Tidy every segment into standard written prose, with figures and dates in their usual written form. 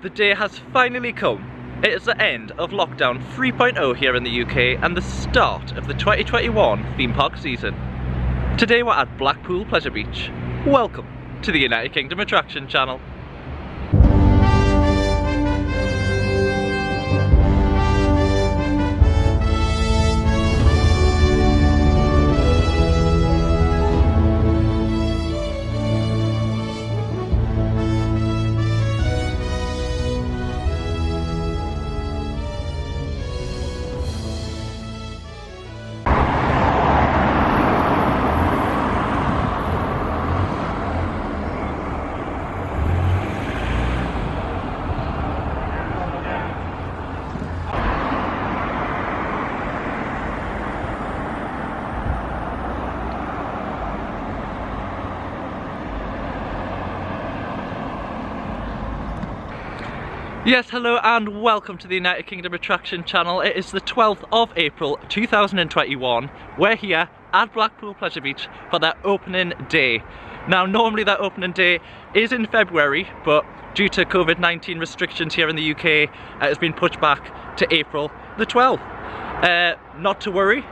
the day has finally come. It is the end of lockdown 3.0 here in the UK and the start of the 2021 theme park season. Today we're at Blackpool Pleasure Beach. Welcome to the United Kingdom Attraction Channel. Yes, hello and welcome to the United Kingdom Attraction Channel. It is the 12th of April 2021. We're here at Blackpool Pleasure Beach for their opening day. Now, normally their opening day is in February, but due to COVID-19 restrictions here in the UK, it has been pushed back to April the 12th. Not to worry,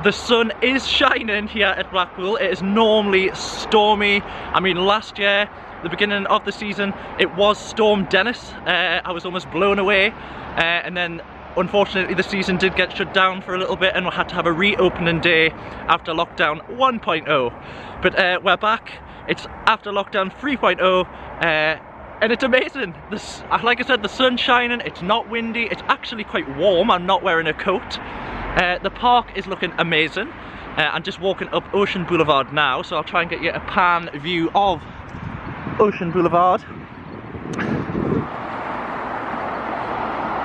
the sun is shining here at Blackpool. It is normally stormy. I mean, last year, the beginning of the season, it was Storm Dennis. I was almost blown away, and then unfortunately the season did get shut down for a little bit and we had to have a reopening day after lockdown 1.0. But we're back. It's after lockdown 3.0, and it's amazing. Like I said, the sun's shining, it's not windy, it's actually quite warm. I'm not wearing a coat. The park is looking amazing. I'm just walking up Ocean Boulevard now, so I'll try and get you a pan view of Ocean Boulevard,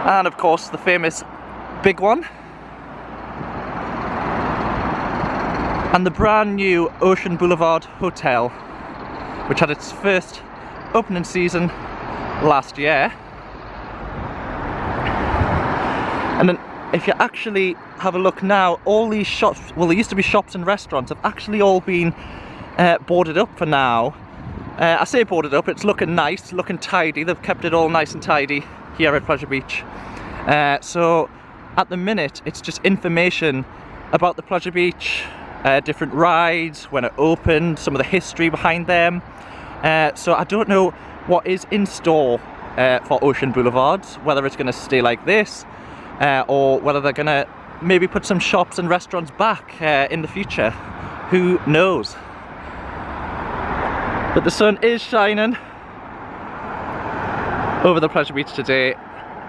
and of course the famous big one, and the brand new Ocean Boulevard Hotel, which had its first opening season last year. And then if you actually have a look now, all these shops, well, there used to be shops and restaurants, have actually all been boarded up for now. I say boarded up, it's looking nice, looking tidy. They've kept it all nice and tidy here at Pleasure Beach. So at the minute, it's just information about the Pleasure Beach, different rides, when it opened, some of the history behind them. So I don't know what is in store for Ocean Boulevard, whether it's going to stay like this, or whether they're going to maybe put some shops and restaurants back in the future. Who knows? But the sun is shining over the Pleasure Beach today.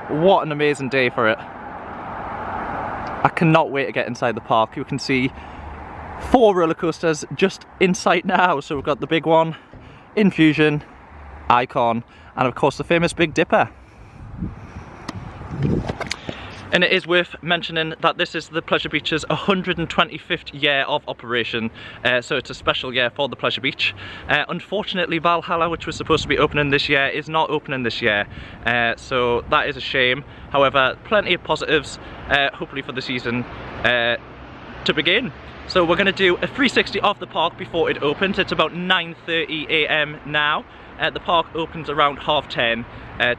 What an amazing day for it. I cannot wait to get inside the park. You can see 4 roller coasters just in sight now. So we've got the big one, Infusion, Icon, and of course the famous Big Dipper. And it is worth mentioning that this is the Pleasure Beach's 125th year of operation, so it's a special year for the Pleasure Beach. Unfortunately, Valhalla, which was supposed to be opening this year, is not opening this year, so that is a shame. However, plenty of positives, hopefully for the season to begin. So we're going to do a 360 of the park before it opens. It's about 9:30 AM now. The park opens around 10:30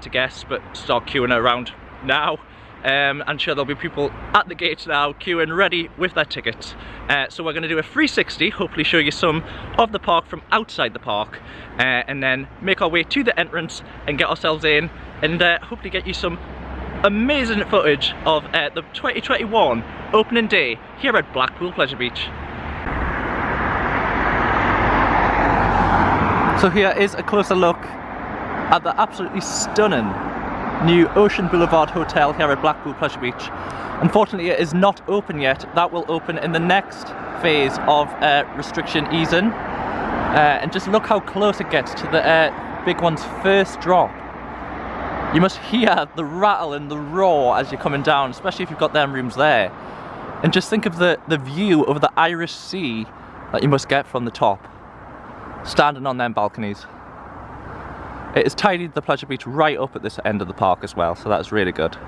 to guess, but start queuing around now. I'm sure there'll be people at the gates now queuing ready with their tickets. So we're going to do a 360, hopefully show you some of the park from outside the park, and then make our way to the entrance and get ourselves in, and hopefully get you some amazing footage of the 2021 opening day here at Blackpool Pleasure Beach. So here is a closer look at the absolutely stunning new Ocean Boulevard Hotel here at Blackpool Pleasure Beach. Unfortunately, it is not open yet. That will open in the next phase of restriction easing. And just look how close it gets to the big one's first drop. You must hear the rattle and the roar as you're coming down, especially if you've got them rooms there. And just think of the view of the Irish Sea that you must get from the top, standing on them balconies. It has tidied the Pleasure Beach right up at this end of the park as well, so that's really good.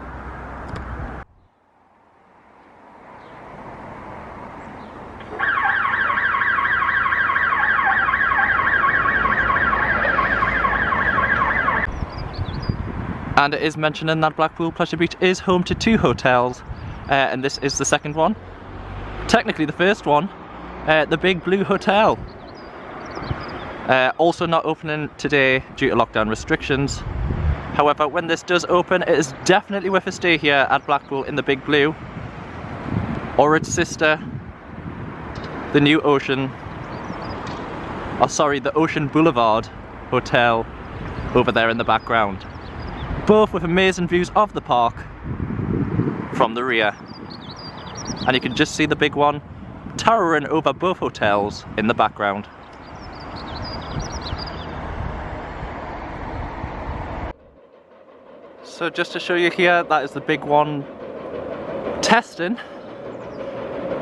And it is mentioning that Blackpool Pleasure Beach is home to 2 hotels, and this is the second one. Technically the first one, the Big Blue Hotel. Also not opening today due to lockdown restrictions. However, when this does open, it is definitely worth a stay here at Blackpool in the Big Blue. Or its sister, the New Ocean, the Ocean Boulevard Hotel over there in the background. Both with amazing views of the park from the rear. And you can just see the big one towering over both hotels in the background. So just to show you here, that is the big one testing.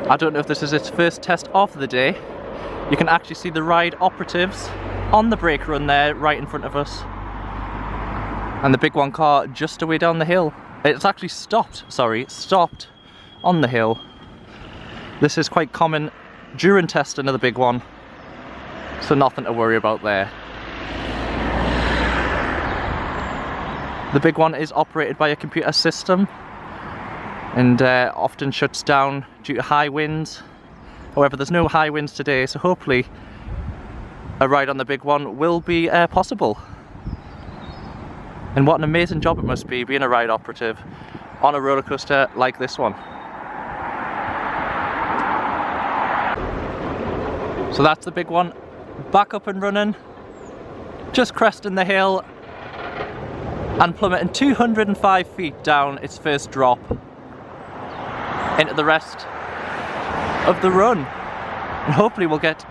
I don't know if this is its first test of the day. You can actually see the ride operatives on the brake run there right in front of us. And the big one car just away down the hill. It's actually stopped on the hill. This is quite common during testing of the big one, so nothing to worry about there. The big one is operated by a computer system and often shuts down due to high winds. However, there's no high winds today, so hopefully a ride on the big one will be possible. And what an amazing job it must be being a ride operative on a roller coaster like this one. So that's the big one, back up and running, just cresting the hill and plummeting 205 feet down its first drop into the rest of the run. And hopefully we'll get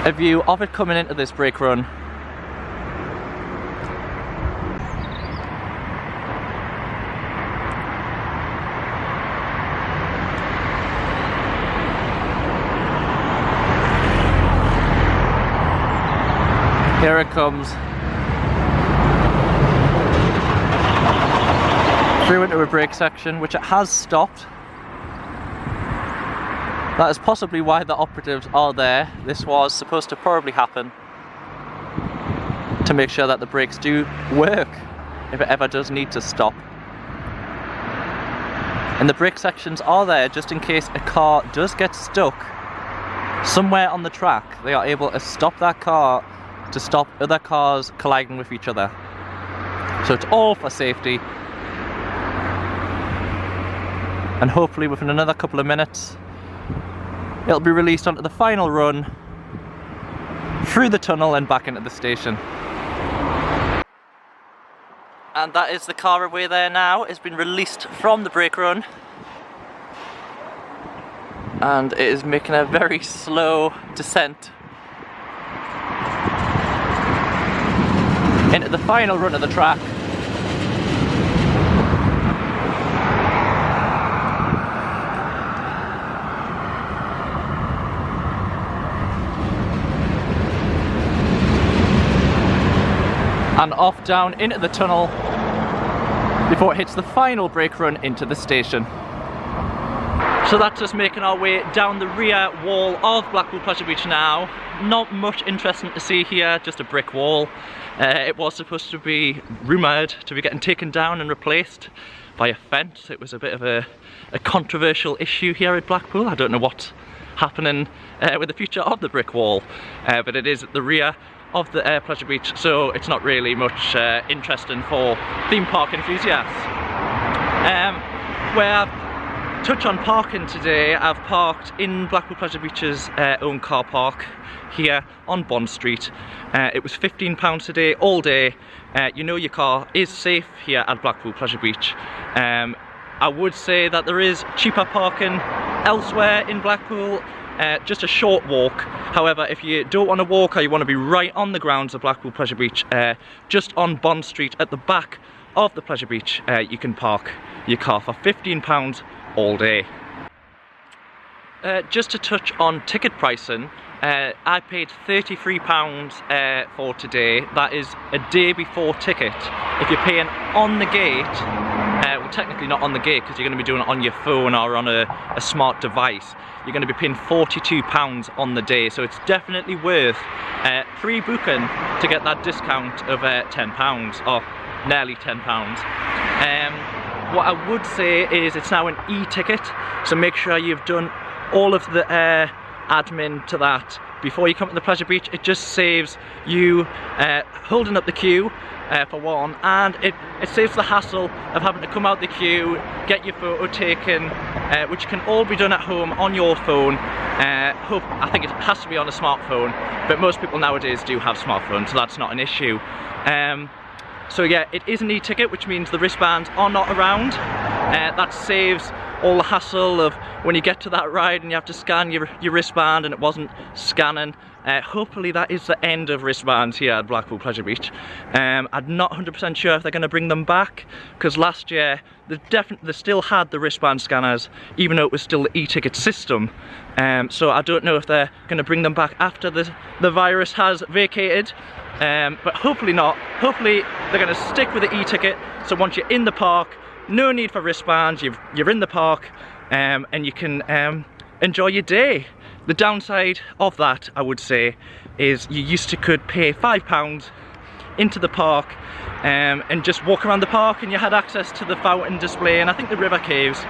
a view of it coming into this brake run. Here it comes. Through into a brake section, which it has stopped. That is possibly why the operatives are there. This was supposed to probably happen to make sure that the brakes do work if it ever does need to stop. And the brake sections are there just in case a car does get stuck somewhere on the track. They are able to stop that car to stop other cars colliding with each other. So it's all for safety. And hopefully within another couple of minutes it'll be released onto the final run through the tunnel and back into the station. And that is the car away there now. It's been released from the brake run and it is making a very slow descent into the final run of the track. And off down into the tunnel before it hits the final brake run into the station. So that's us making our way down the rear wall of Blackpool Pleasure Beach now. Not much interesting to see here, just a brick wall. It was supposed to be rumoured to be getting taken down and replaced by a fence. It was a bit of a controversial issue here at Blackpool. I don't know what's happening with the future of the brick wall, but it is at the rear of the Pleasure Beach, so it's not really much interesting for theme park enthusiasts. Where I've touched on parking today, I've parked in Blackpool Pleasure Beach's own car park here on Bond Street. It was £15 a day, all day. You know your car is safe here at Blackpool Pleasure Beach. I would say that there is cheaper parking elsewhere in Blackpool, just a short walk. However, if you don't want to walk or you want to be right on the grounds of Blackpool Pleasure Beach, just on Bond Street at the back of the Pleasure Beach, you can park your car for £15 all day. Just to touch on ticket pricing, I paid £33 for today. That is a day before ticket. If you're paying on the gate, well, technically not on the gate because you're going to be doing it on your phone or on a smart device, you're going to be paying £42 on the day. So it's definitely worth pre-booking to get that discount of £10 or nearly £10. What I would say is it's now an e-ticket, so make sure you've done all of the admin to that before you come to the Pleasure Beach. It just saves you holding up the queue for one, and it saves the hassle of having to come out the queue, get your photo taken, which can all be done at home on your phone. I think it has to be on a smartphone, but most people nowadays do have smartphones, so that's not an issue. So yeah, it is an e-ticket, which means the wristbands are not around. That saves all the hassle of when you get to that ride and you have to scan your wristband and it wasn't scanning. Hopefully that is the end of wristbands here at Blackpool Pleasure Beach. I'm not 100% sure if they're going to bring them back, because last year they still had the wristband scanners, even though it was still the e-ticket system. So I don't know if they're going to bring them back after the virus has vacated. But hopefully not. Hopefully they're going to stick with the e-ticket, so once you're in the park, no need for wristbands, you're in the park, and you can enjoy your day. The downside of that, I would say, is you used to could pay £5 into the park and just walk around the park, and you had access to the fountain display and I think the river caves,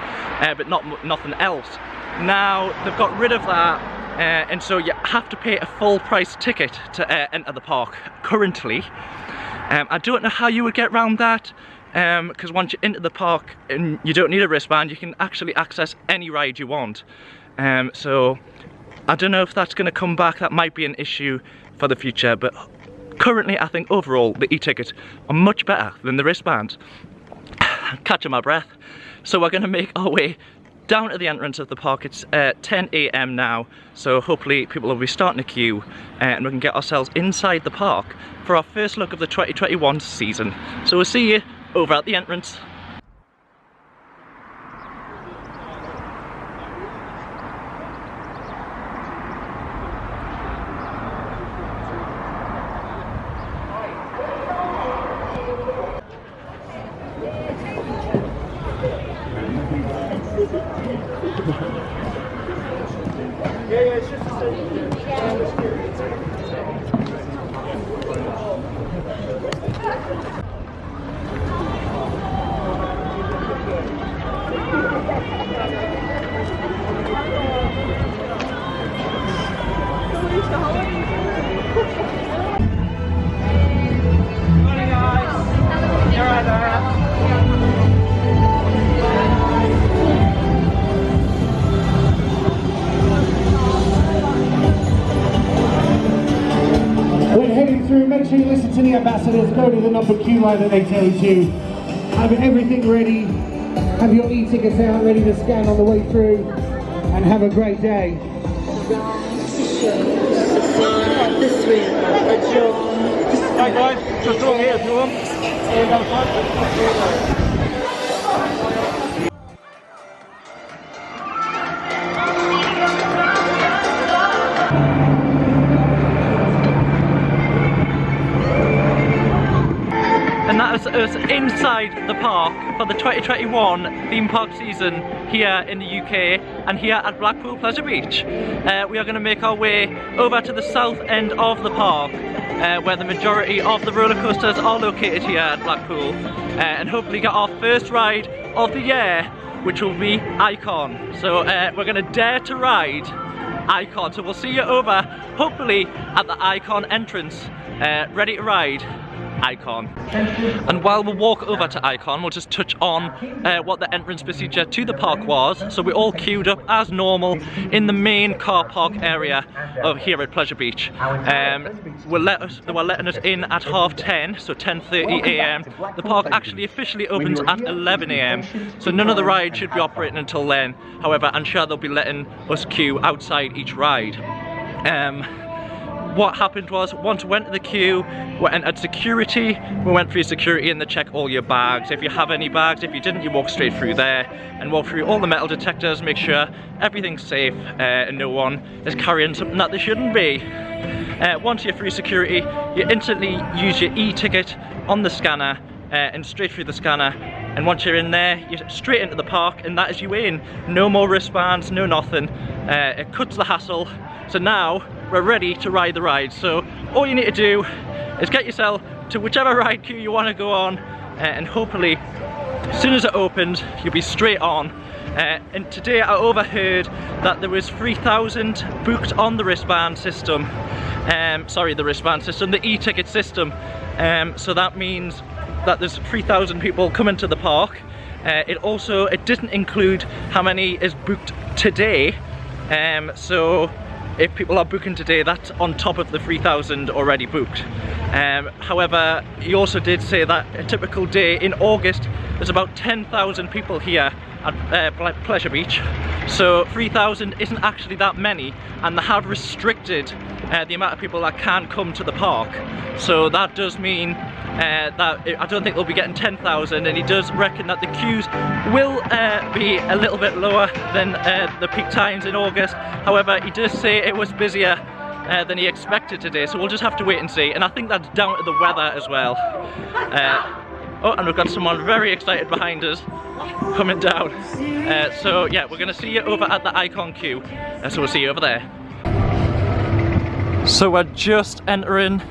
but nothing else. Now they've got rid of that, and so you have to pay a full price ticket to enter the park currently. I don't know how you would get around that, because once you're into the park and you don't need a wristband, you can actually access any ride you want. So I don't know if that's going to come back. That might be an issue for the future, but currently I think overall the e-tickets are much better than the wristbands. Catching my breath. So we're going to make our way down to the entrance of the park. It's 10 AM now, so hopefully people will be starting a queue and we can get ourselves inside the park for our first look of the 2021 season. So we'll see you over at the entrance. It's just morning guys. You're right there. When heading through, make sure you listen to the ambassadors, go to the number queue line that they tell you to. Have everything ready, have your e-tickets out ready to scan on the way through, and have a great day. Hi guys, just along here if you want. And that is us inside the park for the 2021 theme park season here in the UK and here at Blackpool Pleasure Beach. We are going to make our way over to the south end of the park, where the majority of the roller coasters are located here at Blackpool, and hopefully get our first ride of the year, which will be Icon. So we're going to dare to ride Icon. So we'll see you over, hopefully, at the Icon entrance, ready to ride Icon. And while we walk over to Icon, we'll just touch on what the entrance procedure to the park was. So we're all queued up as normal in the main car park area of here at Pleasure Beach. They were letting us in at 10:30, so 10:30 AM. The park actually officially opens at 11 AM, so none of the rides should be operating until then. However, I'm sure they'll be letting us queue outside each ride. What happened was, once we went to the queue, we entered security, we went through security and they check all your bags. If you have any bags, if you didn't, you walk straight through there and walk through all the metal detectors, make sure everything's safe and no one is carrying something that they shouldn't be. Once you're through security, you instantly use your e-ticket on the scanner and straight through the scanner, and once you're in there, you're straight into the park and that is you in. No more wristbands, no nothing. It cuts the hassle. So now we're ready to ride the ride. So all you need to do is get yourself to whichever ride queue you want to go on, and hopefully as soon as it opens you'll be straight on. And today I overheard that there was 3,000 booked on the wristband system. Sorry, the wristband system, the e-ticket system. So that means that there's 3,000 people coming to the park. It didn't include how many is booked today. So if people are booking today, that's on top of the 3,000 already booked. However, he also did say that a typical day in August, there's about 10,000 people here at Pleasure Beach. So 3,000 isn't actually that many, and they have restricted the amount of people that can come to the park. So that does mean that I don't think they'll be getting 10,000, and he does reckon that the queues will be a little bit lower than the peak times in August. However, he does say it was busier than he expected today, so we'll just have to wait and see. And I think that's down to the weather as well. Oh, and we've got someone very excited behind us coming down. So yeah, we're gonna see you over at the Icon queue, so we'll see you over there. So we're just entering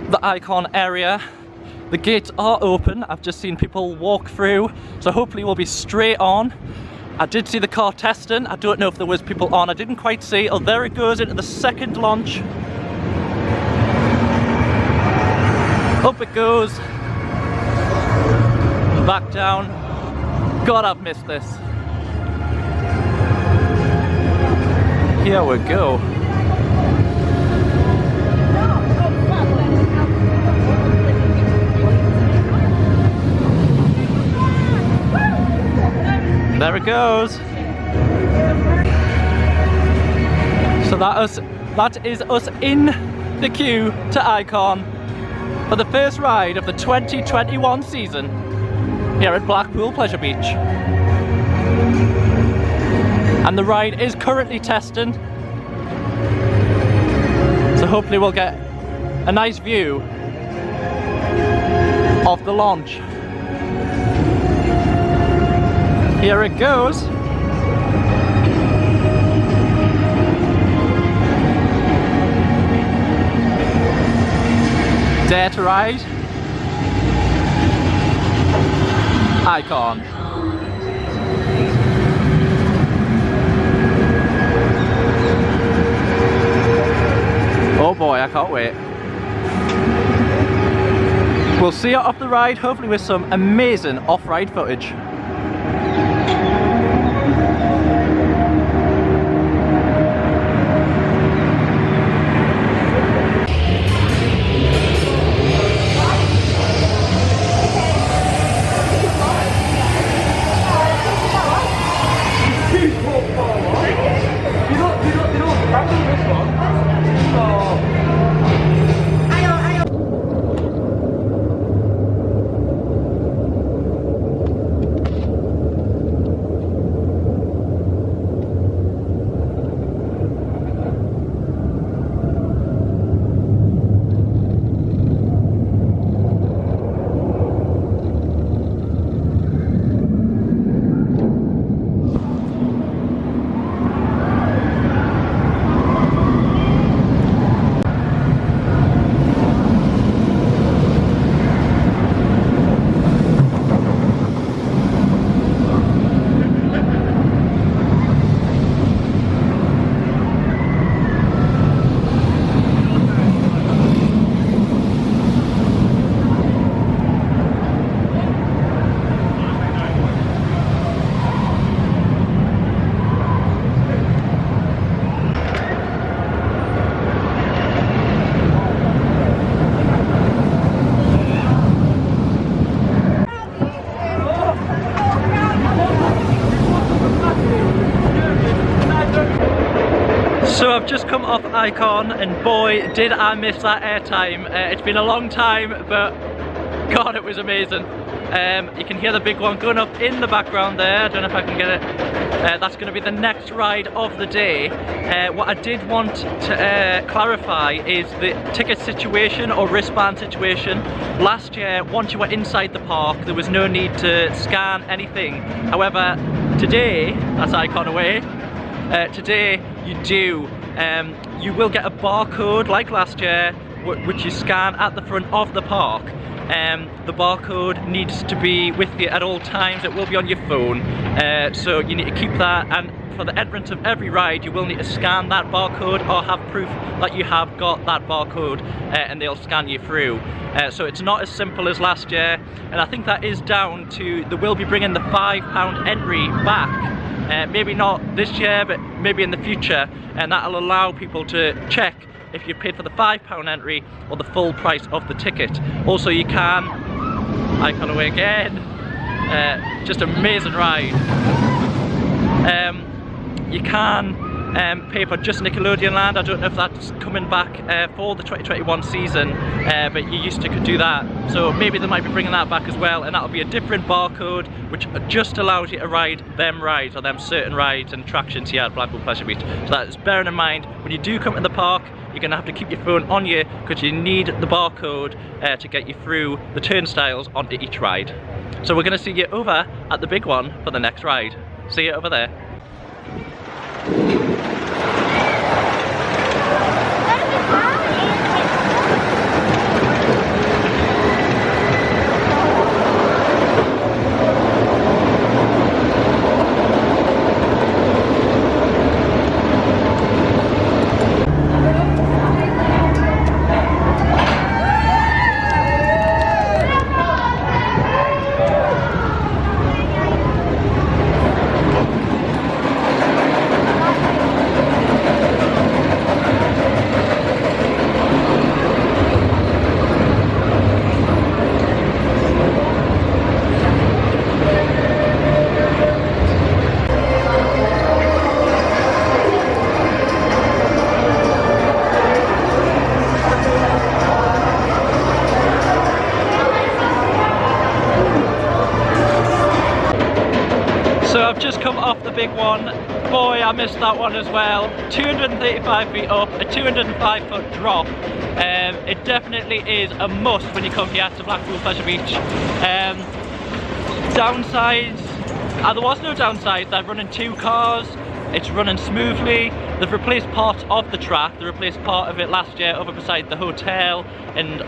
the Icon area. The gates are open. I've just seen people walk through, so hopefully we'll be straight on. I did see the car testing. I don't know if there was people on. I didn't quite see. Oh, there it goes into the second launch. Up it goes. Back down. God, I've missed this. Here we go. There it goes. So that is us in the queue to Icon for the first ride of the 2021 season here at Blackpool Pleasure Beach. And the ride is currently testing, so hopefully we'll get a nice view of the launch. Here it goes. Dare to ride? Icon. Oh boy, I can't wait. We'll see you off the ride, hopefully with some amazing off-ride footage. So I've just come off Icon, and boy did I miss that airtime. It's been a long time, but God, it was amazing. You can hear the big one going up in the background there. I don't know if I can get it. That's going to be the next ride of the day. What I did want to clarify is the ticket situation or wristband situation. Last year, once you were inside the park, there was no need to scan anything. However, today, that's Icon away, today you do. You will get a barcode like last year, which you scan at the front of the park. the barcode needs to be with you at all times. It will be on your phone, so you need to keep that, and for the entrance of every ride you will need to scan that barcode or have proof that you have got that barcode, and they'll scan you through. So it's not as simple as last year, and I think that is down to they will be bringing the £5 entry back. Maybe not this year, but maybe in the future, and that'll allow people to check if you paid for the £5 entry or the full price of the ticket. Also, you can, Icon away again, just amazing ride. You can pay for just Nickelodeon Land. I don't know if that's coming back for the 2021 season, but you used to do that. So maybe they might be bringing that back as well, and that'll be a different barcode which just allows you to ride them rides or them certain rides and attractions here at Blackpool Pleasure Beach. So that is bearing in mind when you do come to the park, you're going to have to keep your phone on you because you need the barcode to get you through the turnstiles onto each ride. So we're going to see you over at the big one for the next ride. See you over there. So I've just come off the big one. Boy, I missed that one as well. 235 feet up, a 205 foot drop. It definitely is a must when you come here to Blackpool Pleasure Beach. Downsides, there was no downsides. They're running 2 cars. It's running smoothly. They've replaced part of the track. They replaced part of it last year over beside the hotel, and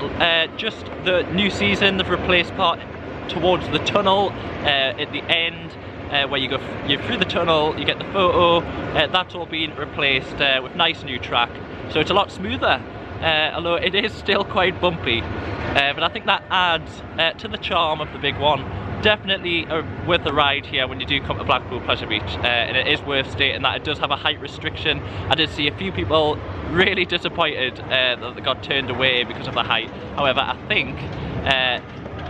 just the new season they've replaced part towards the tunnel at the end. Where you're through the tunnel, you get the photo, that's all been replaced with nice new track. So it's a lot smoother, although it is still quite bumpy. But I think that adds to the charm of the big one. Definitely worth the ride here when you do come to Blackpool Pleasure Beach, and it is worth stating that it does have a height restriction. I did see a few people really disappointed that they got turned away because of the height. However, I think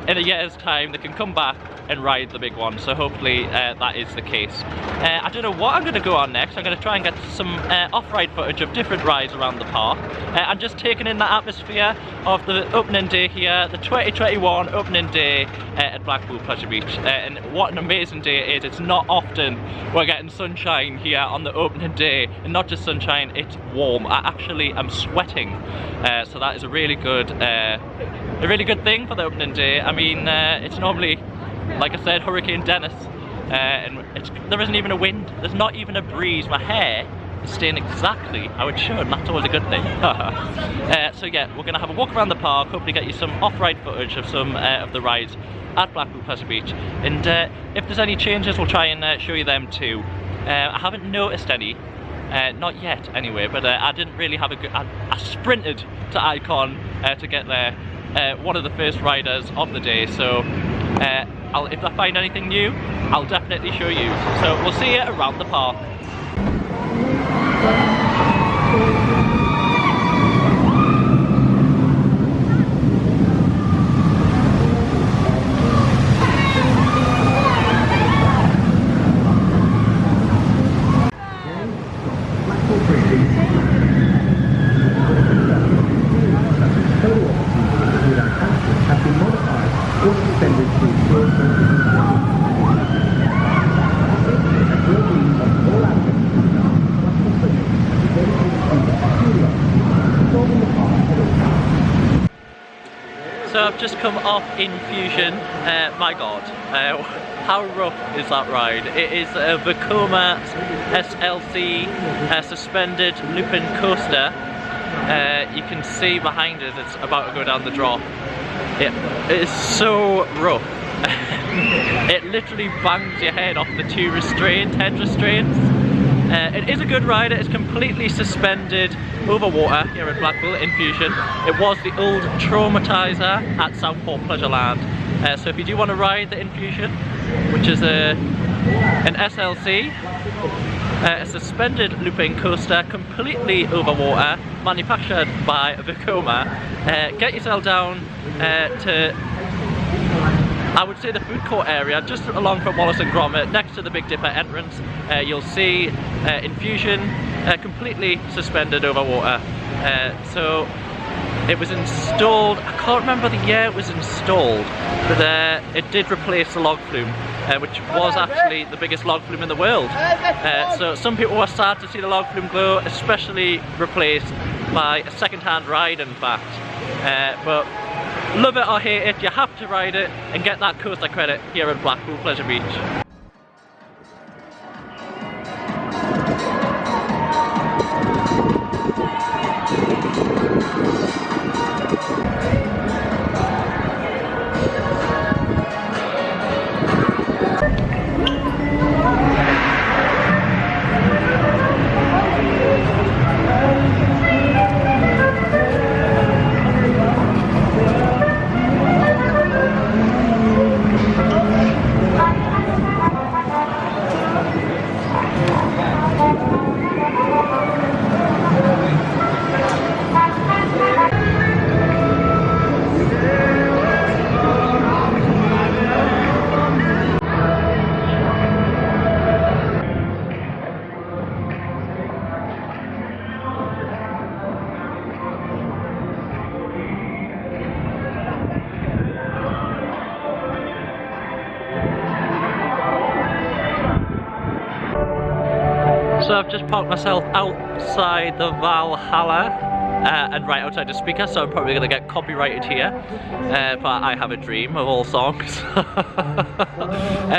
in a year's time they can come back and ride the big one, so hopefully that is the case. I don't know what I'm going to go on next. I'm going to try and get some off-ride footage of different rides around the park. I'm just taking in the atmosphere of the opening day here, the 2021 opening day at Blackpool Pleasure Beach, and what an amazing day it is. It's not often we're getting sunshine here on the opening day, and not just sunshine, it's warm. I actually am sweating, so that is a really good thing for the opening day. I mean, it's normally, like I said, Hurricane Dennis, and there isn't even a wind, there's not even a breeze. My hair is staying exactly how it should, and that's always a good thing. So yeah, we're going to have a walk around the park, hopefully get you some off-ride footage of some of the rides at Blackpool Pleasure Beach, and if there's any changes we'll try and show you them too. I haven't noticed any, not yet anyway, but I didn't really have a good, I sprinted to Icon to get there, one of the first riders of the day, so if I find anything new, I'll definitely show you. So we'll see you around the park. So I've just come off Infusion. My god, how rough is that ride? It is a Vekoma SLC suspended looping coaster. You can see behind us it's about to go down the drop. It is so rough. It literally bangs your head off the two head restraints. It is a good ride. It is completely suspended over water here at Blackpool Infusion. It was the old traumatizer at Southport Pleasureland. So if you do want to ride the Infusion, which is an SLC, a suspended looping coaster completely over water, manufactured by Vekoma, get yourself down to, I would say, the food court area, just along from Wallace and Gromit, next to the Big Dipper entrance. You'll see Infusion completely suspended over water. So it was installed, I can't remember the year it was installed, but it did replace the log flume, which was actually the biggest log flume in the world. So some people were sad to see the log flume go, especially replaced by a second-hand ride, in fact. But love it or hate it, you have to ride it and get that coaster credit here at Blackpool Pleasure Beach. So I've just parked myself outside the Valhalla and right outside the speaker, so I'm probably going to get copyrighted here, but I have a dream of all songs.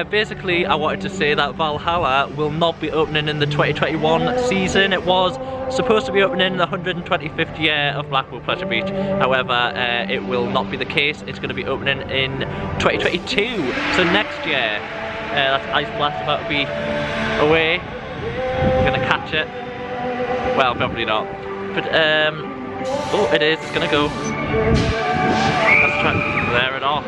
Basically, I wanted to say that Valhalla will not be opening in the 2021 season. It was supposed to be opening in the 125th year of Blackpool Pleasure Beach. However, it will not be the case. It's going to be opening in 2022, so next year. That's Ice Blast about to be away. We're gonna catch it. Well, probably not. But oh, it is. It's gonna go. Let's try and clear it off.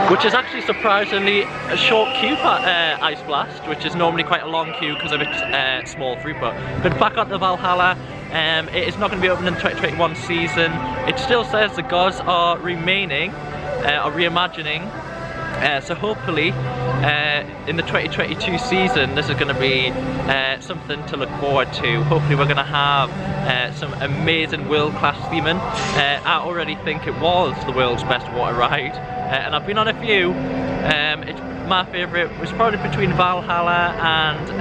Which is actually surprisingly a short queue for Ice Blast, which is normally quite a long queue because of its small throughput. But back on the Valhalla, it is not going to be open in the 2021 season. It still says the gods are remaining, or reimagining. So hopefully in the 2022 season this is going to be something to look forward to. Hopefully we're going to have some amazing world-class theming. I already think it was the world's best water ride, and I've been on a few. My favourite was probably between Valhalla and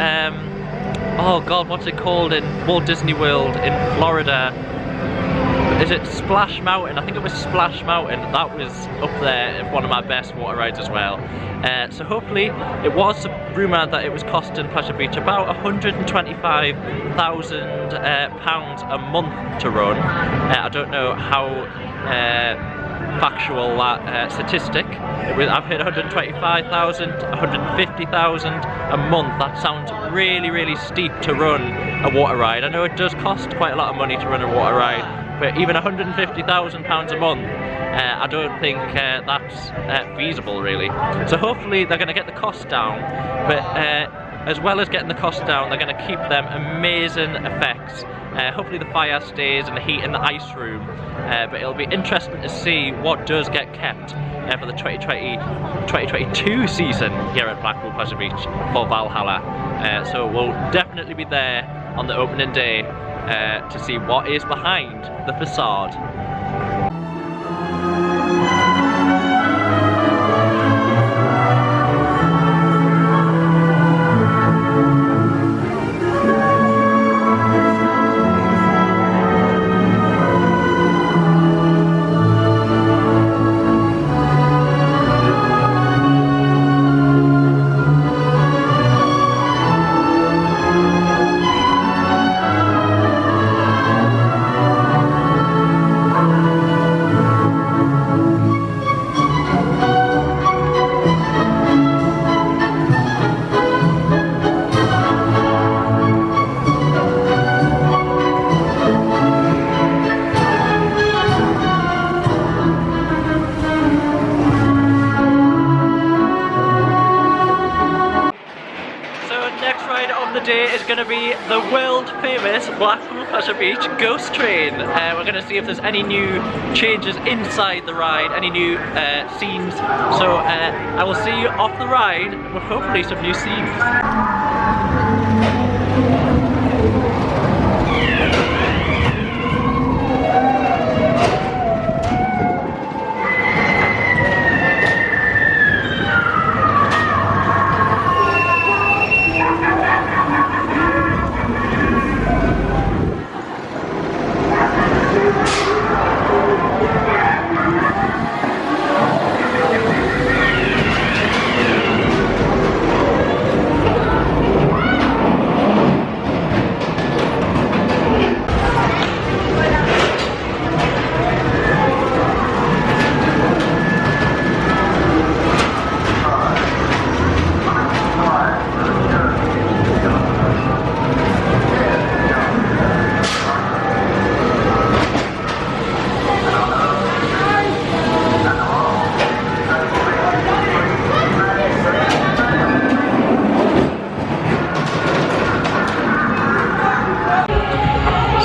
oh god, what's it called in Walt Disney World in Florida? Is it Splash Mountain? I think it was Splash Mountain. That was up there, one of my best water rides as well. So hopefully, it was rumoured that it was costing Pleasure Beach about £125,000 a month to run. I don't know how factual that statistic. I've heard 125,000, 150,000 a month. That sounds really, really steep to run a water ride. I know it does cost quite a lot of money to run a water ride, but even £150,000 a month, I don't think that's feasible really. So hopefully they're going to get the cost down, but as well as getting the cost down, they're going to keep them amazing effects. Hopefully the fire stays and the heat in the ice room, but it'll be interesting to see what does get kept for the 2022 season here at Blackpool Pleasure Beach for Valhalla. So we'll definitely be there on the opening day to see what is behind the facade. going to be the world famous Blackpool Pleasure Beach ghost train. We're going to see if there's any new changes inside the ride, any new scenes. So I will see you off the ride with hopefully some new scenes.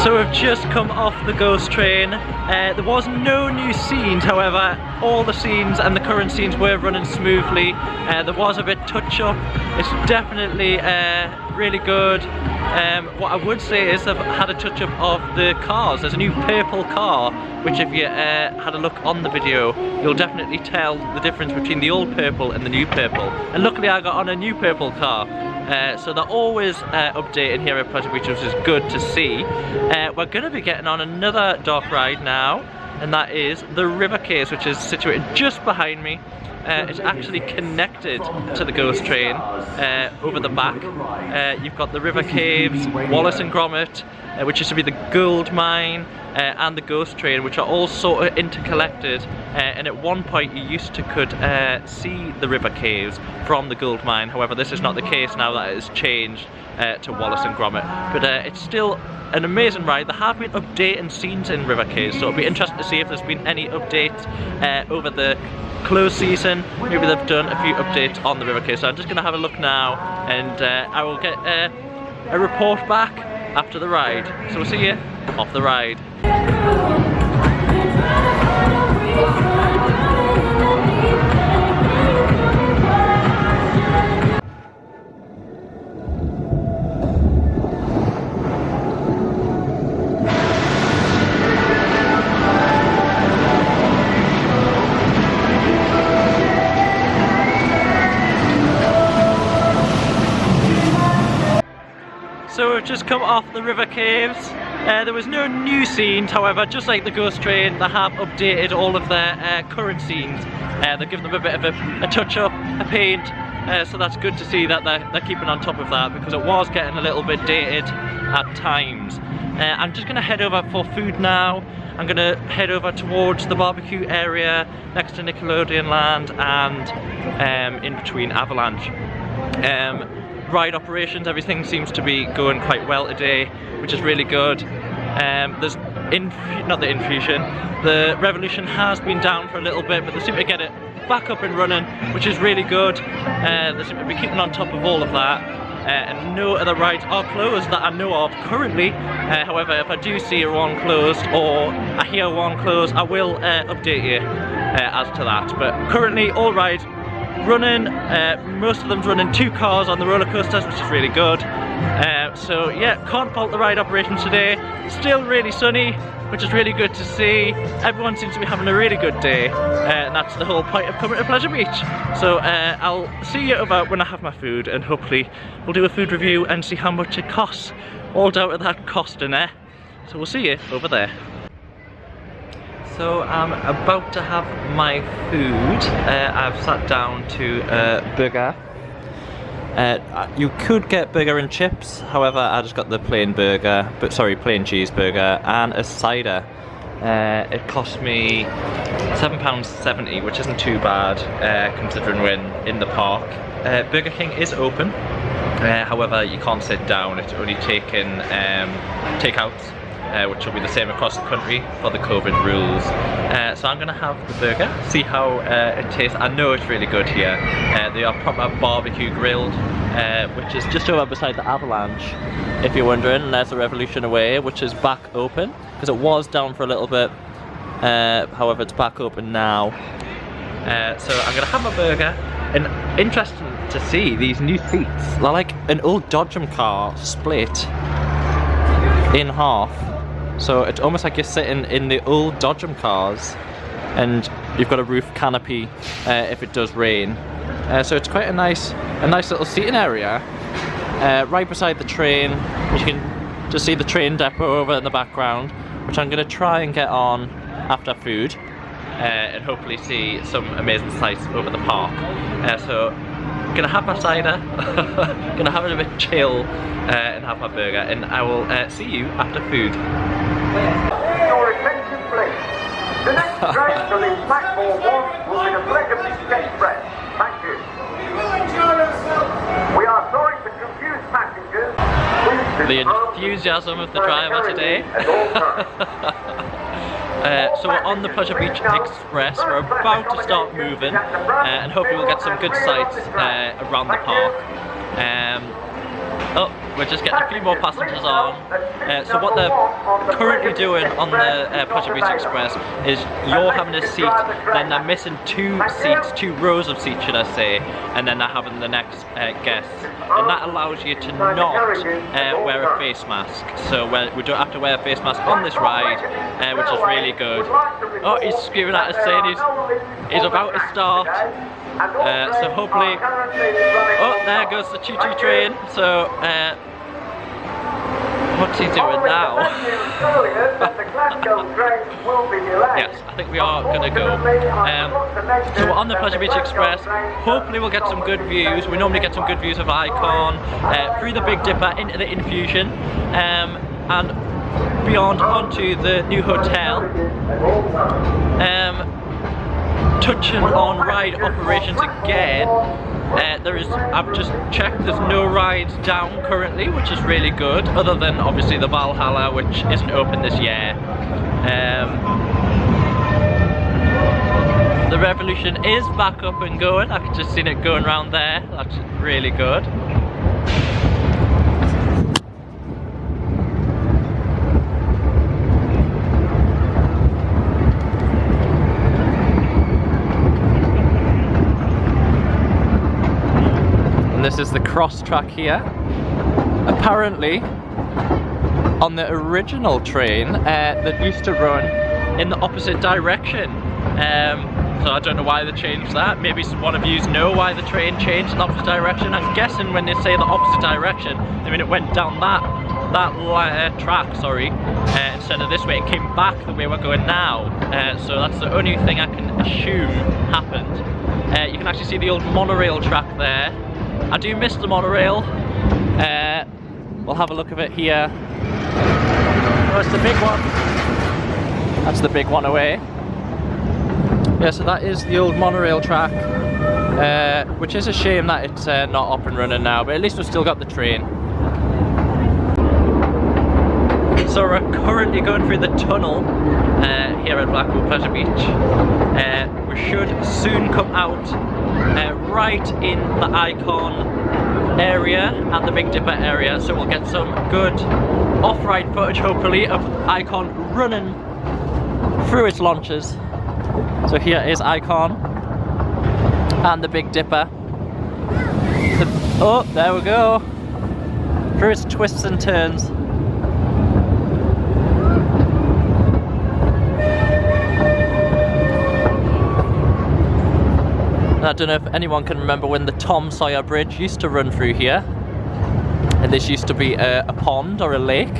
So we've just come off the ghost train. There was no new scenes, however, all the scenes and the current scenes were running smoothly. There was a bit touch up. It's definitely really good. What I would say is they've had a touch up of the cars. There's a new purple car, which if you had a look on the video, you'll definitely tell the difference between the old purple and the new purple. And luckily I got on a new purple car. So they're always updating here at Pleasure Beach, which is good to see. We're going to be getting on another dark ride now, and that is the River Caves, which is situated just behind me. It's actually connected to the ghost train over the back. You've got the River Caves, Wallace and Gromit, which used to be the gold mine, and the ghost train, which are all sort of interconnected. And at one point you used to could see the River Caves from the gold mine. However, this is not the case now that it has changed to Wallace and Gromit. But it's still an amazing ride. They have been updating scenes in River Caves, so it'll be interesting to see if there's been any updates over the close season. Maybe they've done a few updates on the River Caves. So I'm just going to have a look now, and I will get a report back after the ride. So we'll see you off the ride. So we've just come off the River Caves. There was no new scenes, however, just like the ghost train, they have updated all of their current scenes. They've given them a bit of a touch-up, a paint, so that's good to see that they're keeping on top of that, because it was getting a little bit dated at times. I'm just going to head over for food now. I'm going to head over towards the barbecue area next to Nickelodeon Land and in between Avalanche. Ride operations, everything seems to be going quite well today, which is really good. There's not the Infusion, the Revolution has been down for a little bit, but they seem to get it back up and running, which is really good. They seem to be keeping on top of all of that, and no other rides are closed that I know of currently. However, if I do see one closed or I hear one closed, I will update you as to that. But currently all rides running, most of them's running 2 cars on the roller coasters, which is really good. So yeah, can't fault the ride operations today. Still really sunny, which is really good to see. Everyone seems to be having a really good day, and that's the whole point of coming to Pleasure Beach. So I'll see you over when I have my food, and hopefully we'll do a food review and see how much it costs. All down to that cost in there. So we'll see you over there. So I'm about to have my food. I've sat down to a burger. You could get burger and chips, however I just got the plain burger, plain cheeseburger and a cider. It cost me £7.70, which isn't too bad considering we're in the park. Burger King is open, however you can't sit down, it's only taking takeouts. Which will be the same across the country for the COVID rules. So I'm going to have the burger, see how it tastes. I know it's really good here. They are proper barbecue grilled, which is just over beside the Avalanche, if you're wondering. And there's the Revolution Away, which is back open, because it was down for a little bit. However, it's back open now. So I'm gonna have my burger, and interesting to see these new seats. They're like an old Dodgem car split in half. So it's almost like you're sitting in the old Dodgem cars, and you've got a roof canopy if it does rain. So it's quite a nice little seating area, right beside the train. You can just see the train depot over in the background, which I'm gonna try and get on after food, and hopefully see some amazing sights over the park. So gonna have my cider, gonna have it a bit chill, and have my burger, and I will see you after food. Your attention please. The next train from the Blackpool will be the Pleasure Beach Express. Thank you. We are sorry to confuse passengers. The enthusiasm of the driver today. So we're on the Pleasure Beach Express. We're about to start moving, and hopefully we'll get some good sights around the park. Oh, we're just getting a few more passengers on. So what they're currently doing on the Pleasure Beach Express is you're having a seat, then they're missing two rows of seats should I say, and then they're having the next guests. And that allows you to not wear a face mask. So we don't have to wear a face mask on this ride, which is really good. Oh, he's screaming at us saying he's about to start. So hopefully, oh, there goes the choo-choo train. So what's he doing now? Yes, I think we are going to go. So we're on the Pleasure Beach Express. Hopefully we'll get some good views. We normally get some good views of Icon, through the Big Dipper into the Infusion, and beyond onto the new hotel. Touching on ride operations again, I've just checked, there's no rides down currently, which is really good, other than obviously the Valhalla, which isn't open this year. The Revolution is back up and going. I can just see it going around there. That's really good. This is the cross track here. Apparently, on the original train that used to run in the opposite direction. So I don't know why they changed that. Maybe one of you know why the train changed in the opposite direction. I'm guessing when they say the opposite direction, I mean it went down that track, sorry, instead of this way. It came back the way we're going now. So that's the only thing I can assume happened. You can actually see the old monorail track there. I do miss the monorail. We'll have a look at it here. Oh, it's the big one. That's the big one away. Yeah, so that is the old monorail track, which is a shame that it's not up and running now, but at least we've still got the train. So we're currently going through the tunnel here at Blackpool Pleasure Beach. We should soon come out right in the Icon area and the Big Dipper area, so we'll get some good off-ride footage hopefully of Icon running through its launches. So here is Icon and the Big Dipper. Oh, there we go. Through its twists and turns. I don't know if anyone can remember when the Tom Sawyer Bridge used to run through here. And this used to be a pond or a lake,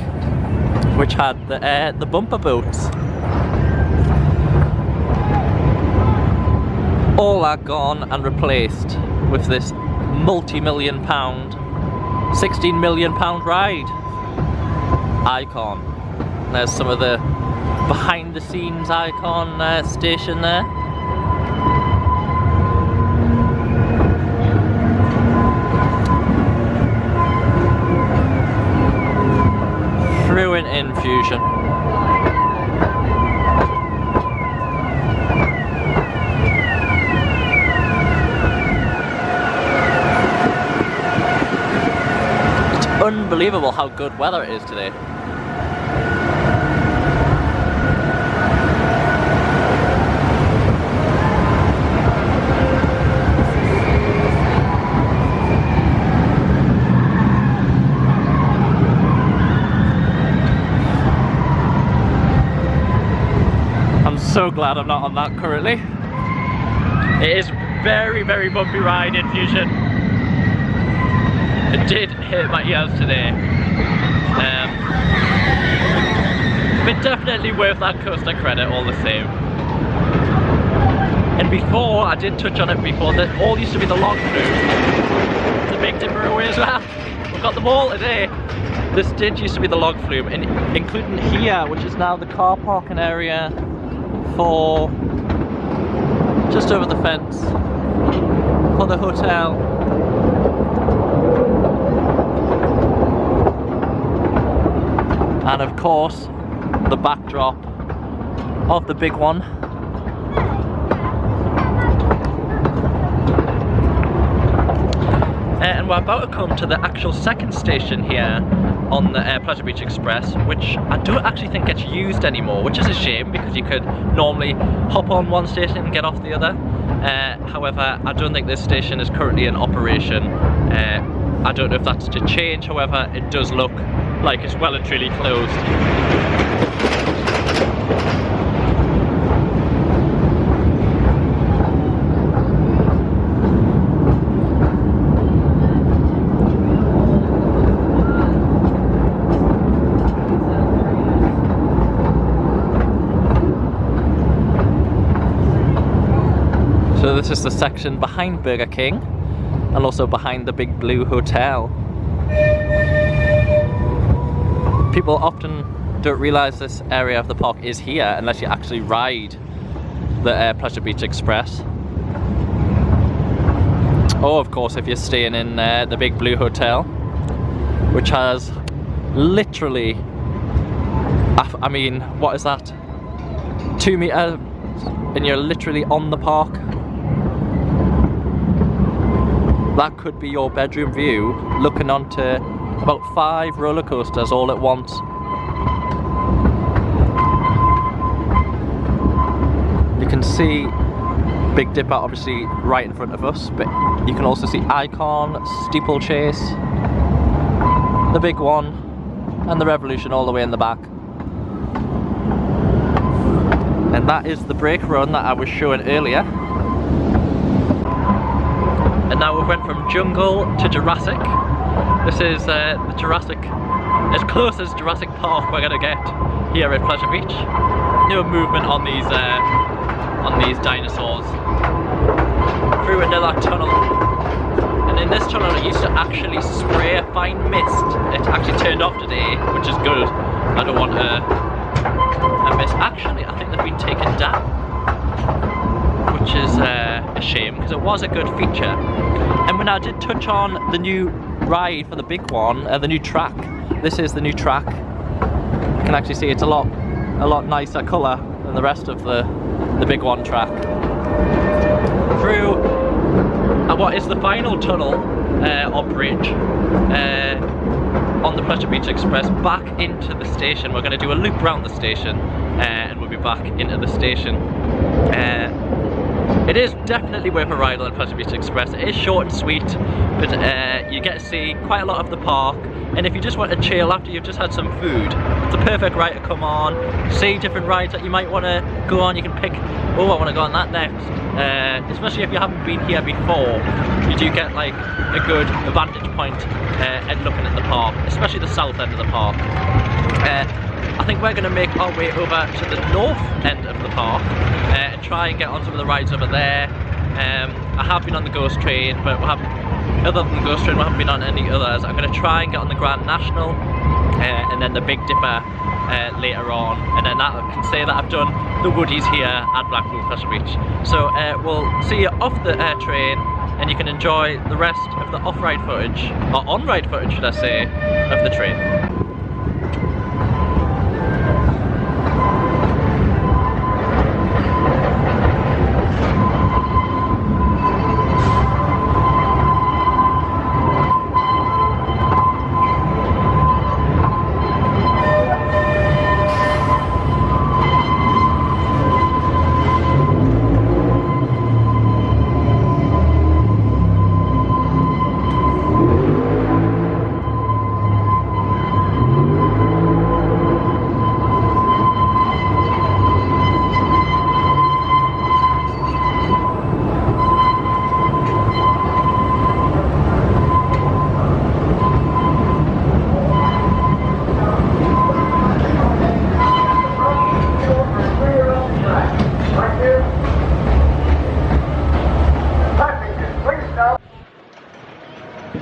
which had the bumper boats. All are gone and replaced with this multi-million pound, £16 million ride. Icon. There's some of the behind the scenes Icon station there. Through an Infusion. unbelievable how good weather it is today. I'm so glad I'm not on that currently. It is very, very bumpy ride, Infusion. It did hit my ears today. But definitely worth that coaster credit all the same. And before, I did touch on it before, that all used to be the log flume. It's a Big Dipper away as well. We've got them all today. This did used to be the log flume, and including here, which is now the car parking area for just over the fence for the hotel. And of course, the backdrop of the big one. And we're about to come to the actual second station here on the Pleasure Beach Express, which I don't actually think gets used anymore, which is a shame because you could normally hop on one station and get off the other. However, I don't think this station is currently in operation. I don't know if that's to change, however, it does look like it's well and truly closed. So this is the section behind Burger King and also behind the Big Blue Hotel. People often don't realise this area of the park is here unless you actually ride the Pleasure Beach Express. Or of course if you're staying in the Big Blue Hotel, which has literally, I mean, what is that? 2 meters, and you're literally on the park. That could be your bedroom view, looking onto about 5 roller coasters all at once. You can see Big Dipper obviously right in front of us, but you can also see Icon, Steeplechase, the big one, and the Revolution all the way in the back. And that is the brake run that I was showing earlier. And now we've went from jungle to Jurassic. This is the Jurassic, as close as Jurassic Park we're gonna get here at Pleasure Beach. No movement on these dinosaurs. Through another tunnel. And in this tunnel it used to actually spray a fine mist. It actually turned off today, which is good. I don't want a mist. Actually, I think they've been taken down, which is a shame because it was a good feature. And when I did touch on the new ride for the big one, the new track, this is the new track. You can actually see it's a lot nicer colour than the rest of the big one track. Through what is the final tunnel or bridge on the Pleasure Beach Express back into the station. We're going to do a loop around the station and we'll be back into the station. It is definitely worth a ride on the Pleasure Beach Express. It is short and sweet, but you get to see quite a lot of the park. And if you just want to chill after you've just had some food, it's a perfect ride to come on, see different rides that you might want to go on. You can pick, oh, I want to go on that next. Especially if you haven't been here before, you do get like a good vantage point at looking at the park, especially the south end of the park. I think we're going to make our way over to the north end of the park and try and get on some of the rides over there. I have been on the Ghost Train, but we haven't, other than the Ghost Train, we haven't been on any others. I'm going to try and get on the Grand National and then the Big Dipper later on, and then that I can say that I've done the Woodies here at Blackpool Pleasure Beach. So we'll see you off the train, and you can enjoy the rest of the off-ride footage, or on-ride footage should I say, of the train.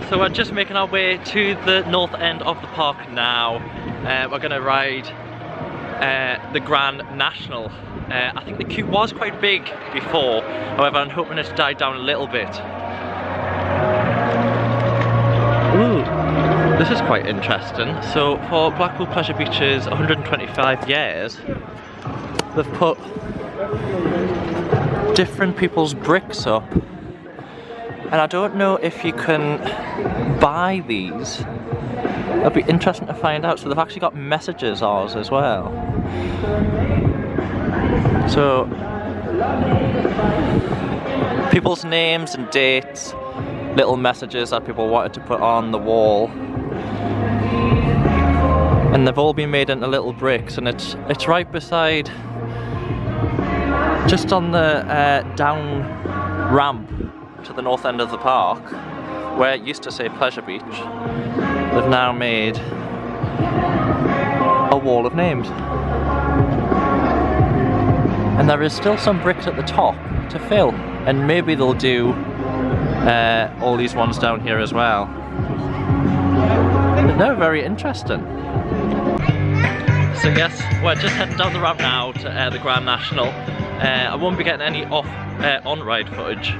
So we're just making our way to the north end of the park now. We're going to ride the Grand National. I think the queue was quite big before, however I'm hoping it's died down a little bit. Ooh, this is quite interesting. So for Blackpool Pleasure Beach's 125 years, they've put different people's bricks up. And I don't know if you can buy these. It'll be interesting to find out. So they've actually got messages ours as well. So people's names and dates, little messages that people wanted to put on the wall. And they've all been made into little bricks, and it's right beside, just on the down ramp to the north end of the park, where it used to say Pleasure Beach. They've now made a wall of names. And there is still some bricks at the top to fill, and maybe they'll do all these ones down here as well. But they're very interesting. So yes, we're just heading down the ramp now to the Grand National. I won't be getting any on-ride footage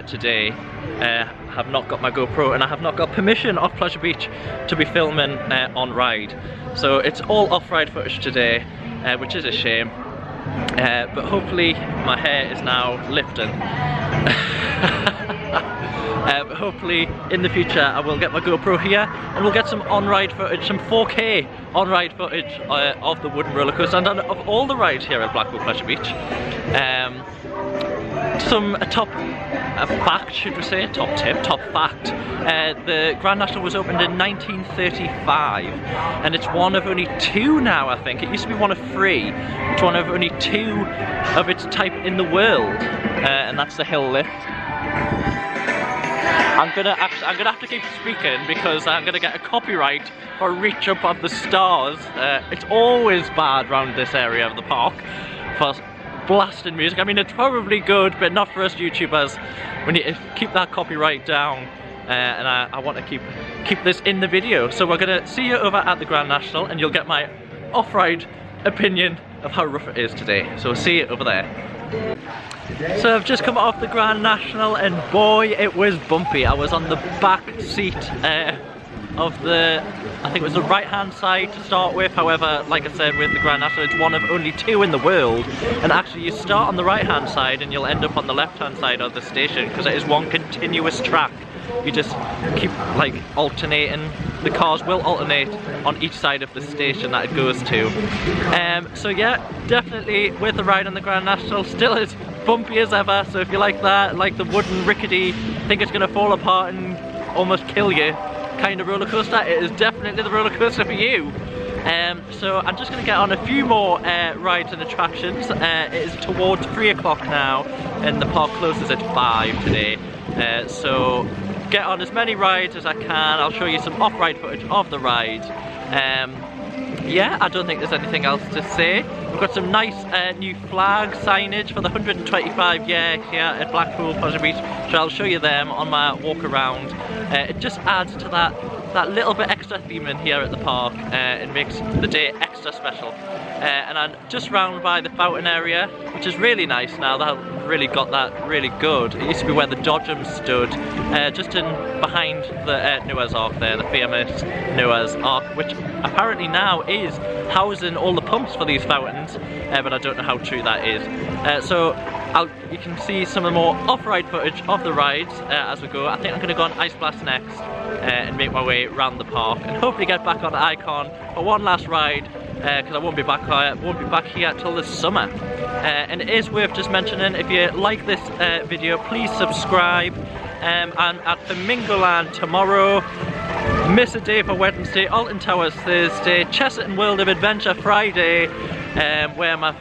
today. I have not got my GoPro, and I have not got permission off Pleasure Beach to be filming on-ride. So it's all off-ride footage today, which is a shame. But hopefully my hair is now lifting. But hopefully in the future I will get my GoPro here and we'll get some on-ride footage, some 4K on-ride footage of the wooden roller coaster and of all the rides here at Blackpool Pleasure Beach. A top fact, should we say, top tip, top fact. The Grand National was opened in 1935 and it's one of only two now, I think. It used to be one of three. It's one of only two of its type in the world, and that's the hill lift. I'm gonna have to keep speaking because I'm gonna get a copyright for Reach Up of the Stars. It's always bad around this area of the park for blasting music. I mean, it's probably good, but not for us YouTubers. We need to keep that copyright down, and I want to keep this in the video. So we're gonna see you over at the Grand National, and you'll get my off-ride opinion of how rough it is today. So we'll see you over there. So I've just come off the Grand National and boy, it was bumpy. I was on the back seat of the, I think it was the right hand side to start with. However, like I said, with the Grand National, it's one of only two in the world, and actually you start on the right hand side and you'll end up on the left hand side of the station because it is one continuous track. You just keep like alternating. The cars will alternate on each side of the station that it goes to. So yeah, definitely with the ride on the Grand National, still as bumpy as ever. So if you like that, like the wooden rickety, think it's gonna fall apart and almost kill you kind of roller coaster, it is definitely the roller coaster for you. So I'm just going to get on a few more rides and attractions. It is towards 3 o'clock now and the park closes at 5 today. So get on as many rides as I can. I'll show you some off-ride footage of the rides. Yeah, I don't think there's anything else to say. We've got some nice new flag signage for the 125 year here at Blackpool Pleasure Beach, so I'll show you them on my walk around. It just adds to that little bit extra theming here at the park. It makes the day extra special. And I'm just round by the fountain area, which is really nice now. They've really got that really good. It used to be where the Dodgems stood, just in behind the Noah's Ark there, the famous Noah's Ark, which apparently now is housing all the pumps for these fountains, but I don't know how true that is. So you can see some of the more off-ride footage of the rides as we go. I think I'm going to go on Ice Blast next and make my way around the park and hopefully get back on Icon for one last ride, because I won't be back here till the summer. And it is worth just mentioning, if you like this video, please subscribe. I'm at Flamingoland tomorrow, Miss a Day for Wednesday, Alton Towers Thursday, Chesterton World of Adventure Friday, where my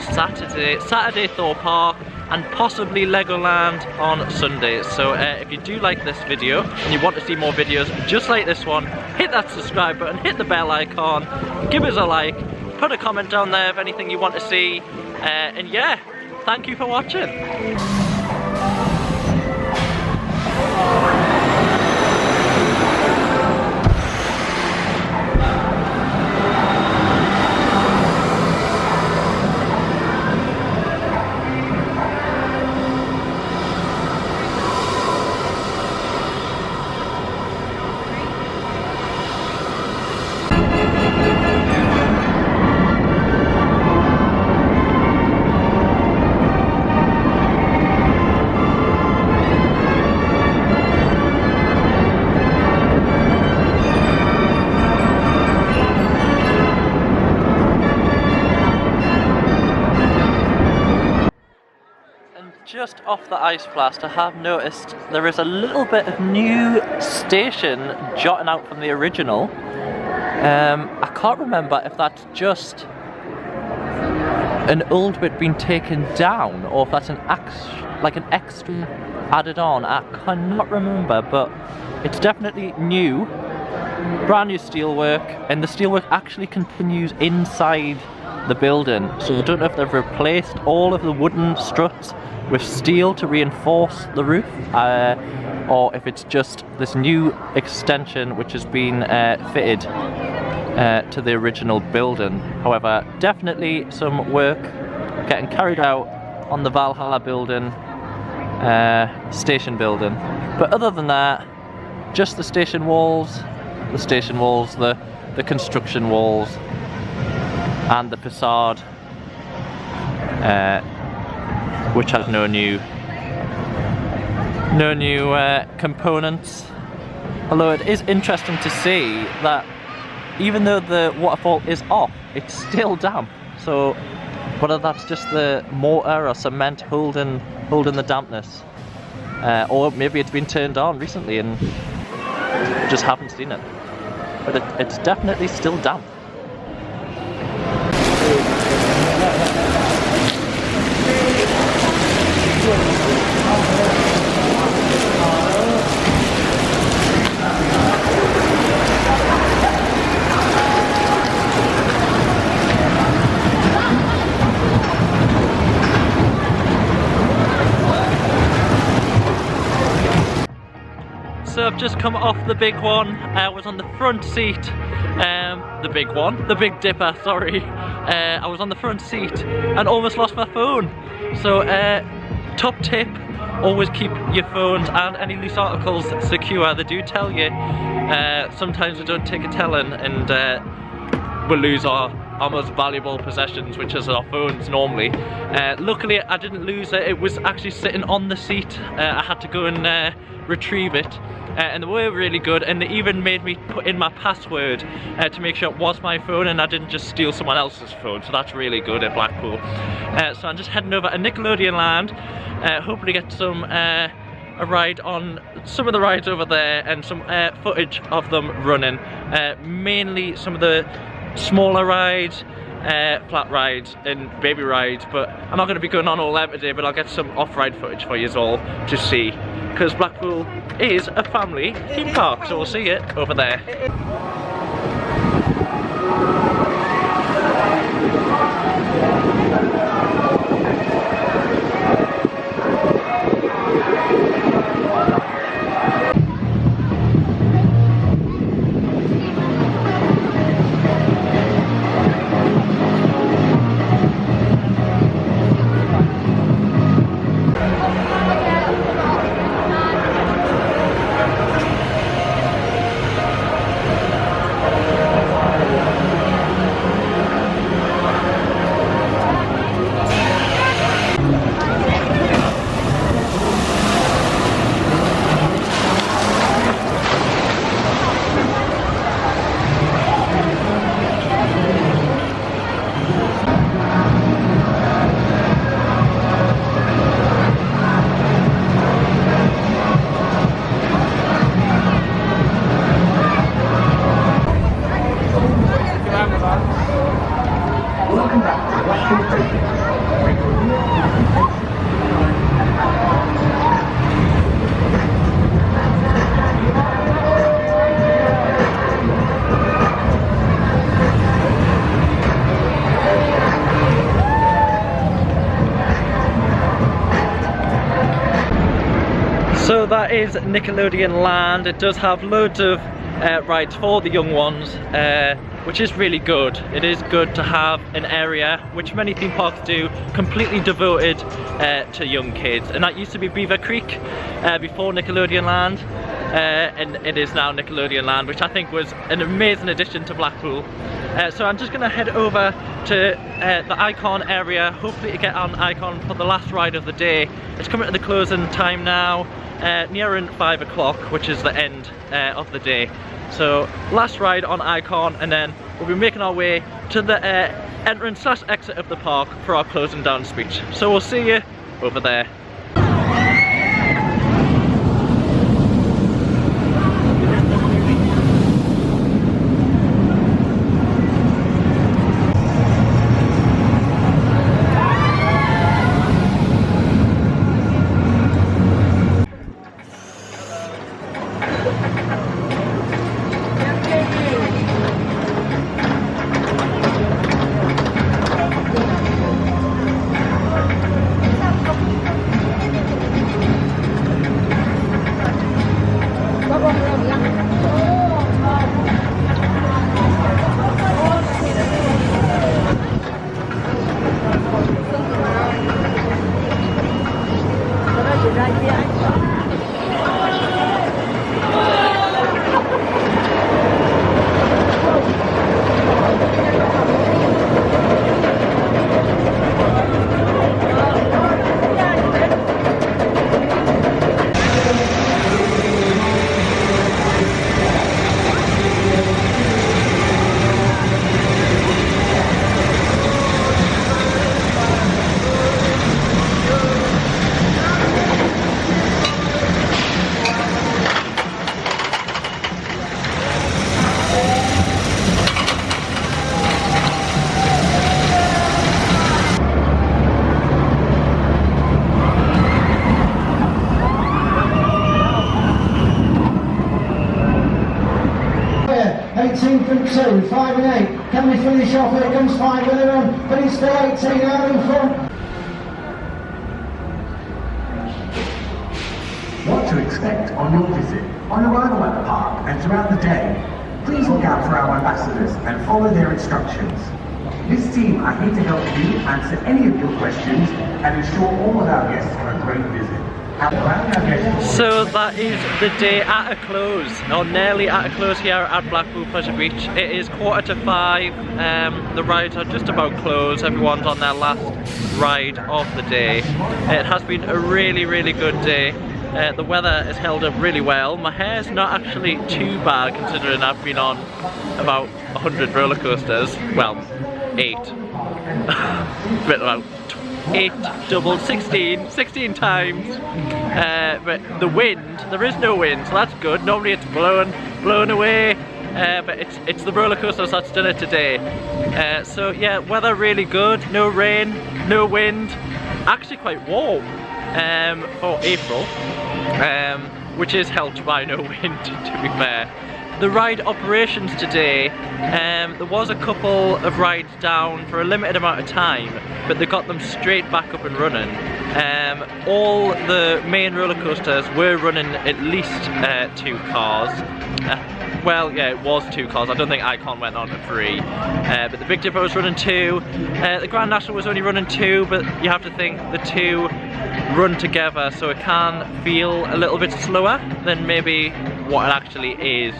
Saturday Thor Park, and possibly Legoland on Sunday. So if you do like this video and you want to see more videos just like this one, hit that subscribe button, hit the bell icon, give us a like, put a comment down there of anything you want to see, and yeah, thank you for watching. And just off the ice blast, I have noticed there is a little bit of new station jotting out from the original. I can't remember if that's just an old bit being taken down or if that's an extra added on. I cannot remember, but it's definitely new. Brand new steelwork, and the steelwork actually continues inside the building. So I don't know if they've replaced all of the wooden struts with steel to reinforce the roof, or if it's just this new extension which has been fitted to the original building. However, definitely some work getting carried out on the Valhalla building, station building. But other than that, just the station walls, the construction walls, and the facade, which has no new components. Although it is interesting to see that even though the waterfall is off, it's still damp. So whether that's just the mortar or cement holding the dampness, or maybe it's been turned on recently and we just haven't seen it. But it's definitely still damp. So I've just come off the big one. I was on the front seat, the Big Dipper, sorry. I was on the front seat and almost lost my phone. So top tip, always keep your phones and any loose articles secure. They do tell you, sometimes we don't take a telling and we'll lose our most valuable possessions, which is our phones normally. Luckily I didn't lose it, it was actually sitting on the seat. I had to go and retrieve it. And they were really good, and they even made me put in my password to make sure it was my phone and I didn't just steal someone else's phone, so that's really good at Blackpool. So I'm just heading over to Nickelodeon Land, hopefully get some a ride on some of the rides over there and some footage of them running. Mainly some of the smaller rides, flat rides and baby rides, but I'm not going to be going on all that today, but I'll get some off-ride footage for you all to see, because Blackpool is a family theme park, so we'll see you over there. So that is Nickelodeon Land. It does have loads of rides for the young ones, which is really good. It is good to have an area, which many theme parks do, completely devoted to young kids. And that used to be Beaver Creek before Nickelodeon Land, and it is now Nickelodeon Land, which I think was an amazing addition to Blackpool. So I'm just going to head over to the Icon area, hopefully to get on Icon for the last ride of the day. It's coming to the closing time now, nearing 5 o'clock, which is the end of the day. So last ride on Icon, and then we'll be making our way to the entrance/exit of the park for our closing down speech. So we'll see you over there. From 2, 5 and 8. Can we finish off? Here comes 5 with them, but it's still 18 out in front. What to expect on your visit, on arrival at the park and throughout the day. Please look out for our ambassadors and follow their instructions. This team are here to help you answer any of your questions and ensure all of our guests have a great visit. So that is the day at a close, or nearly at a close here at Blackpool Pleasure Beach. It is 5:15, the rides are just about closed, everyone's on their last ride of the day. It has been a really good day. The weather has held up really well. My hair's not actually too bad considering I've been on about 100 roller coasters. Well, 8. But about 8 double 16 times. But the wind, there is no wind, so that's good. Normally it's blown away, but it's the roller coasters that's done it today. So yeah, weather really good, no rain, no wind, actually quite warm for April, which is helped by no wind, to be fair. The ride operations today, there was a couple of rides down for a limited amount of time, but they got them straight back up and running. All the main roller coasters were running at least 2 cars. Well, yeah, it was 2 cars. I don't think Icon went on for 3. But the Big Dipper was running 2. The Grand National was only running 2, but you have to think the 2 run together, so it can feel a little bit slower than maybe what it actually is.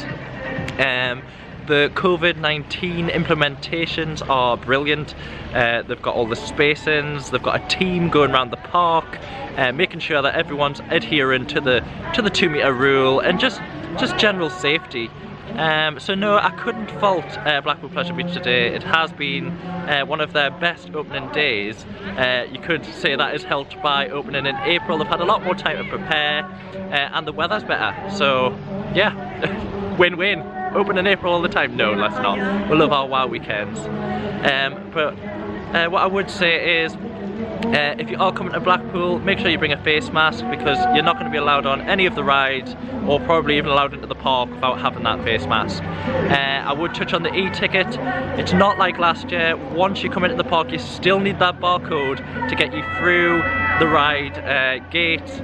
The COVID-19 implementations are brilliant. They've got all the spacings, they've got a team going around the park, making sure that everyone's adhering to the 2-meter rule and just general safety. So no, I couldn't fault Blackpool Pleasure Beach today. It has been one of their best opening days. You could say that is helped by opening in April. They've had a lot more time to prepare, and the weather's better. So yeah, win-win. Open in April all the time? No, let's not. We love our WoW weekends. But what I would say is, if you are coming to Blackpool, make sure you bring a face mask, because you're not going to be allowed on any of the rides, or probably even allowed into the park without having that face mask. I would touch on the e-ticket. It's not like last year. Once you come into the park, you still need that barcode to get you through the ride gates,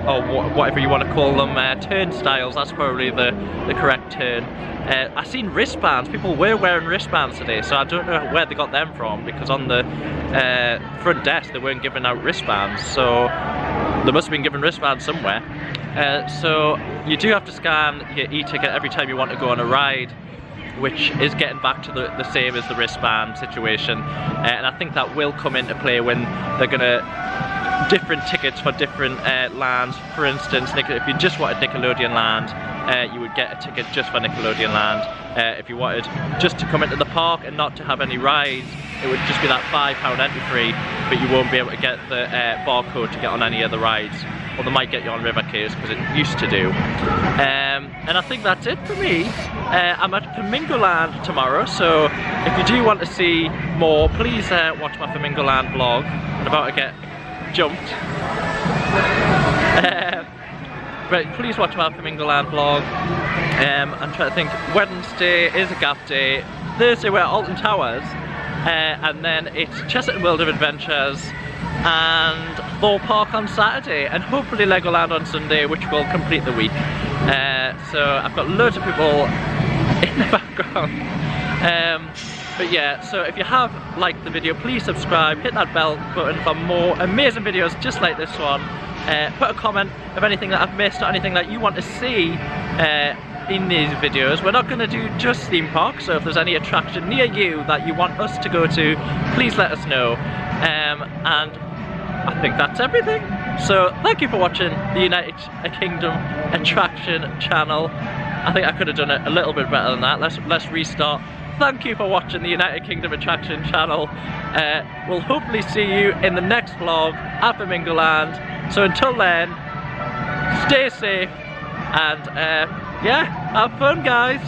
or whatever you want to call them, turnstiles. That's probably the correct term. I've seen wristbands. People were wearing wristbands today, so I don't know where they got them from, because on the front desk they weren't giving out wristbands, so they must have been given wristbands somewhere. So you do have to scan your e-ticket every time you want to go on a ride, which is getting back to the same as the wristband situation, and I think that will come into play when they're going to different tickets for different lands. For instance, if you just wanted Nickelodeon Land, you would get a ticket just for Nickelodeon Land. If you wanted just to come into the park and not to have any rides, it would just be that £5 entry fee, but you won't be able to get the barcode to get on any of the rides. Or they might get you on River Cruise, because it used to do. And I think that's it for me. I'm at Flamingo Land tomorrow, so if you do want to see more, please watch my Flamingo Land vlog. I'm about to get jumped. But please watch my Flamingo Land vlog. I'm trying to think. Wednesday is a gap day. Thursday we're at Alton Towers. And then it's Chesterton World of Adventures and Thor Park on Saturday, and hopefully Legoland on Sunday, which will complete the week. So I've got loads of people in the background. But yeah, so if you have liked the video, please subscribe, hit that bell button for more amazing videos just like this one. Put a comment of anything that I've missed or anything that you want to see in these videos. We're not going to do just theme parks, so if there's any attraction near you that you want us to go to, please let us know. And I think that's everything. So thank you for watching the United Kingdom Attraction channel. I think I could have done it a little bit better than that. Let's restart. Thank you for watching the United Kingdom Attraction channel. We'll hopefully see you in the next vlog at Flamingo Land. So until then, stay safe and yeah, have fun guys.